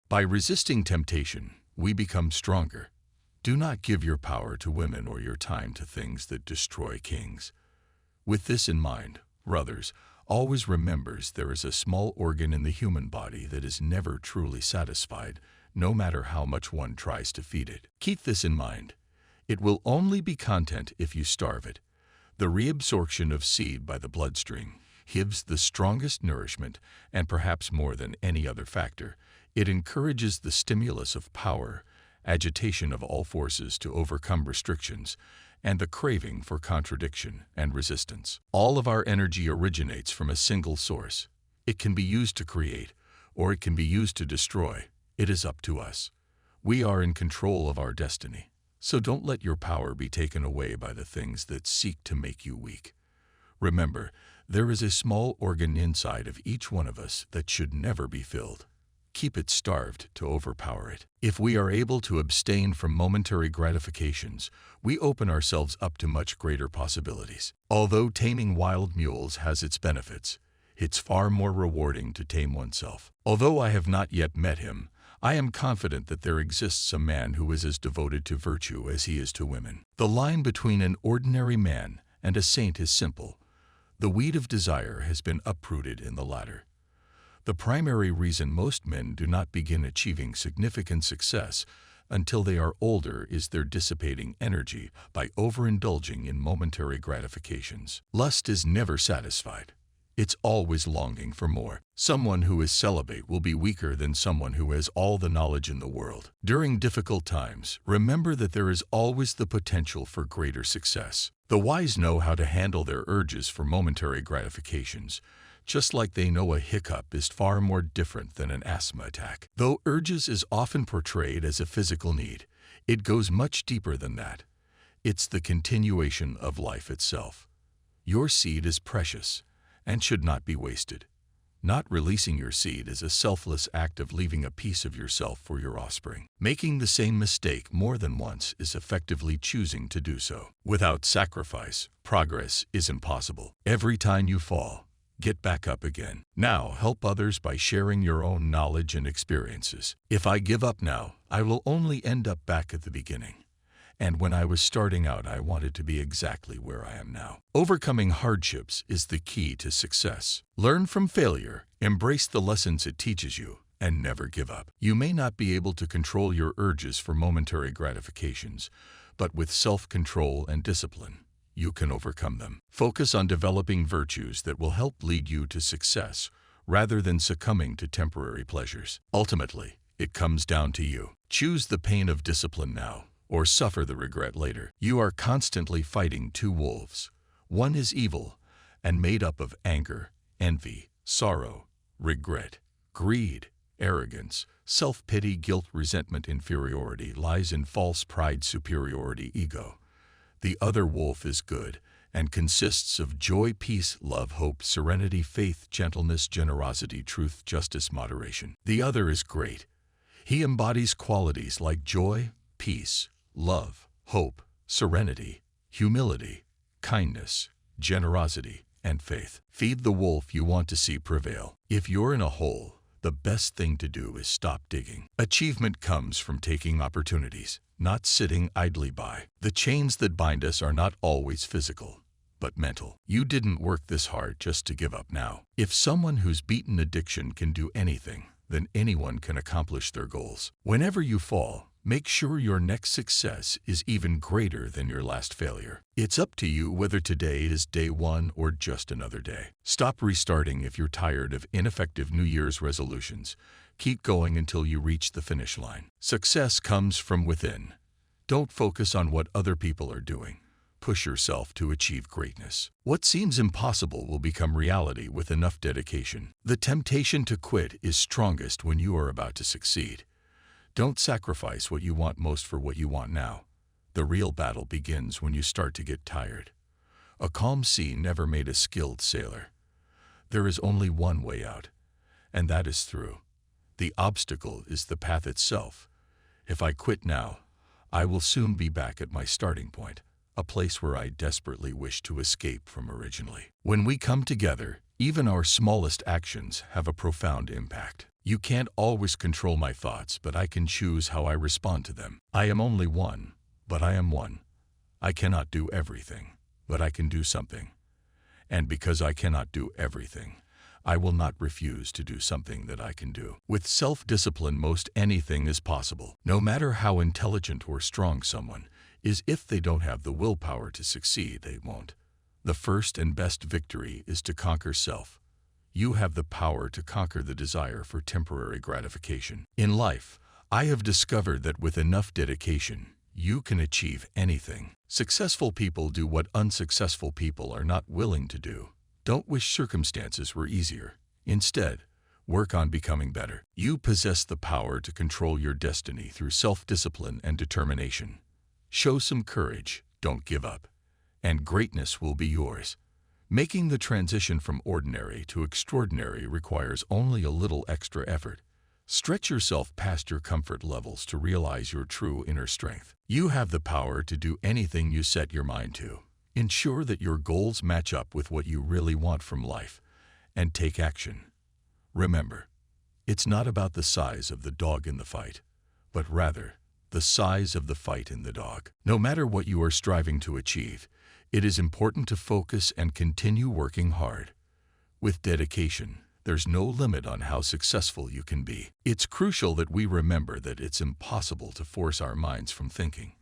By resisting temptation, we become stronger. Do not give your power to women or your time to things that destroy kings. With this in mind, brothers, always remembers there is a small organ in the human body that is never truly satisfied, no matter how much one tries to feed it. Keep this in mind. It will only be content if you starve it. The reabsorption of seed by the bloodstream gives the strongest nourishment, and perhaps more than any other factor, it encourages the stimulus of power, agitation of all forces to overcome restrictions, and the craving for contradiction and resistance. All of our energy originates from a single source. It can be used to create, or it can be used to destroy. It is up to us. We are in control of our destiny. So don't let your power be taken away by the things that seek to make you weak. Remember, there is a small organ inside of each one of us that should never be filled. Keep it starved to overpower it. If we are able to abstain from momentary gratifications, we open ourselves up to much greater possibilities. Although taming wild mules has its benefits, it's far more rewarding to tame oneself. Although I have not yet met him, I am confident that there exists a man who is as devoted to virtue as he is to women. The line between an ordinary man and a saint is simple. The weed of desire has been uprooted in the latter. The primary reason most men do not begin achieving significant success until they are older is their dissipating energy by overindulging in momentary gratifications. Lust is never satisfied. It's always longing for more. Someone who is celibate will be weaker than someone who has all the knowledge in the world. During difficult times, remember that there is always the potential for greater success. The wise know how to handle their urges for momentary gratifications, just like they know a hiccup is far more different than an asthma attack. Though urges is often portrayed as a physical need, it goes much deeper than that. It's the continuation of life itself. Your seed is precious and should not be wasted. Not releasing your seed is a selfless act of leaving a piece of yourself for your offspring. Making the same mistake more than once is effectively choosing to do so. Without sacrifice, progress is impossible. Every time you fall, get back up again. Now, help others by sharing your own knowledge and experiences. If I give up now, I will only end up back at the beginning. And when I was starting out, I wanted to be exactly where I am now. Overcoming hardships is the key to success. Learn from failure, embrace the lessons it teaches you, and never give up. You may not be able to control your urges for momentary gratifications, but with self-control and discipline, you can overcome them. Focus on developing virtues that will help lead you to success, rather than succumbing to temporary pleasures. Ultimately, it comes down to you. Choose the pain of discipline now, or suffer the regret later. You are constantly fighting two wolves. One is evil and made up of anger, envy, sorrow, regret, greed, arrogance, self-pity, guilt, resentment, inferiority, lies, and false pride, superiority, ego. The other wolf is good and consists of joy, peace, love, hope, serenity, faith, gentleness, generosity, truth, justice, moderation. The other is great. He embodies qualities like joy, peace, love, hope, serenity, humility, kindness, generosity, and faith. Feed the wolf you want to see prevail. If you're in a hole, the best thing to do is stop digging. Achievement comes from taking opportunities, not sitting idly by. The chains that bind us are not always physical, but mental. You didn't work this hard just to give up now. If someone who's beaten addiction can do anything, then anyone can accomplish their goals. Whenever you fall, make sure your next success is even greater than your last failure. It's up to you whether today is day one or just another day. Stop restarting if you're tired of ineffective New Year's resolutions. Keep going until you reach the finish line. Success comes from within. Don't focus on what other people are doing. Push yourself to achieve greatness. What seems impossible will become reality with enough dedication. The temptation to quit is strongest when you are about to succeed. Don't sacrifice what you want most for what you want now. The real battle begins when you start to get tired. A calm sea never made a skilled sailor. There is only one way out, and that is through. The obstacle is the path itself. If I quit now, I will soon be back at my starting point, a place where I desperately wish to escape from originally. When we come together, even our smallest actions have a profound impact. You can't always control my thoughts, but I can choose how I respond to them. I am only one, but I am one. I cannot do everything, but I can do something. And because I cannot do everything, I will not refuse to do something that I can do. With self-discipline, most anything is possible. No matter how intelligent or strong someone is, if they don't have the willpower to succeed, they won't. The first and best victory is to conquer self. You have the power to conquer the desire for temporary gratification. In life, I have discovered that with enough dedication, you can achieve anything. Successful people do what unsuccessful people are not willing to do. Don't wish circumstances were easier. Instead, work on becoming better. You possess the power to control your destiny through self-discipline and determination. Show some courage, don't give up, and greatness will be yours. Making the transition from ordinary to extraordinary requires only a little extra effort. Stretch yourself past your comfort levels to realize your true inner strength. You have the power to do anything you set your mind to. Ensure that your goals match up with what you really want from life, and take action. Remember, it's not about the size of the dog in the fight, but rather the size of the fight in the dog. No matter what you are striving to achieve, it is important to focus and continue working hard. With dedication, there's no limit on how successful you can be. It's crucial that we remember that it's impossible to force our minds from thinking.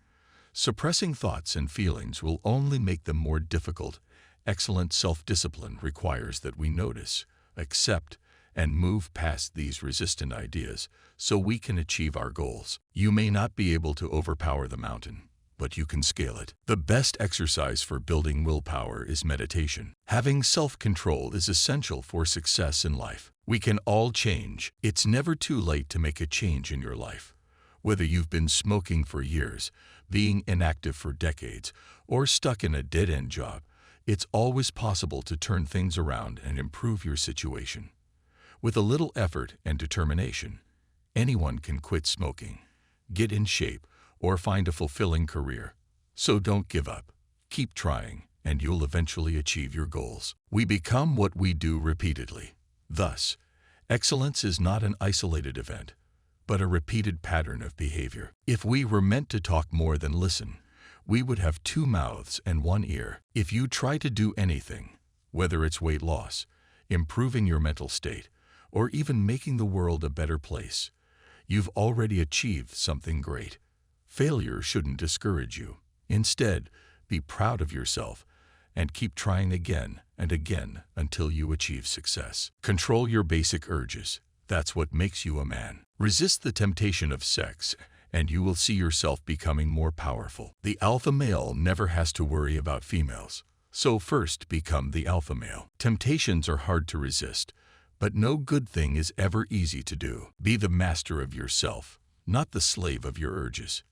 Suppressing thoughts and feelings will only make them more difficult. Excellent self-discipline requires that we notice, accept, and move past these resistant ideas so we can achieve our goals. You may not be able to overpower the mountain, but you can scale it. The best exercise for building willpower is meditation. Having self-control is essential for success in life. We can all change. It's never too late to make a change in your life. Whether you've been smoking for years, being inactive for decades, or stuck in a dead-end job, it's always possible to turn things around and improve your situation. With a little effort and determination, anyone can quit smoking, get in shape, or find a fulfilling career. So don't give up. Keep trying, and you'll eventually achieve your goals. We become what we do repeatedly. Thus, excellence is not an isolated event, but a repeated pattern of behavior. If we were meant to talk more than listen, we would have 2 mouths and 1 ear. If you try to do anything, whether it's weight loss, improving your mental state, or even making the world a better place, you've already achieved something great. Failure shouldn't discourage you. Instead, be proud of yourself and keep trying again and again until you achieve success. Control your basic urges. That's what makes you a man. Resist the temptation of sex, and you will see yourself becoming more powerful. The alpha male never has to worry about females. So first, become the alpha male. Temptations are hard to resist, but no good thing is ever easy to do. Be the master of yourself, not the slave of your urges.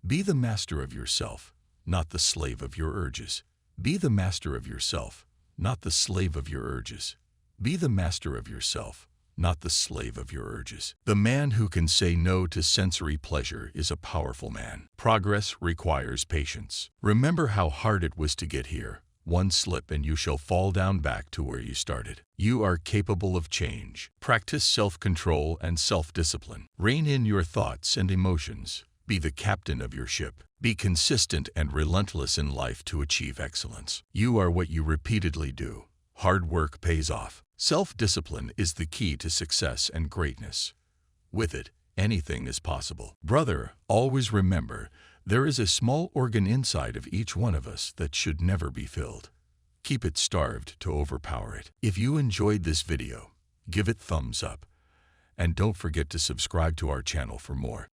Be the master of yourself, not the slave of your urges. Be the master of yourself, not the slave of your urges. Be the master of yourself, not the slave of your urges. The man who can say no to sensory pleasure is a powerful man. Progress requires patience. Remember how hard it was to get here. One slip and you shall fall down back to where you started. You are capable of change. Practice self-control and self-discipline. Rein in your thoughts and emotions. Be the captain of your ship. Be consistent and relentless in life to achieve excellence. You are what you repeatedly do. Hard work pays off. Self-discipline is the key to success and greatness. With it, anything is possible. Brother, always remember, there is a small organ inside of each one of us that should never be filled. Keep it starved to overpower it. If you enjoyed this video, give it thumbs up. And don't forget to subscribe to our channel for more.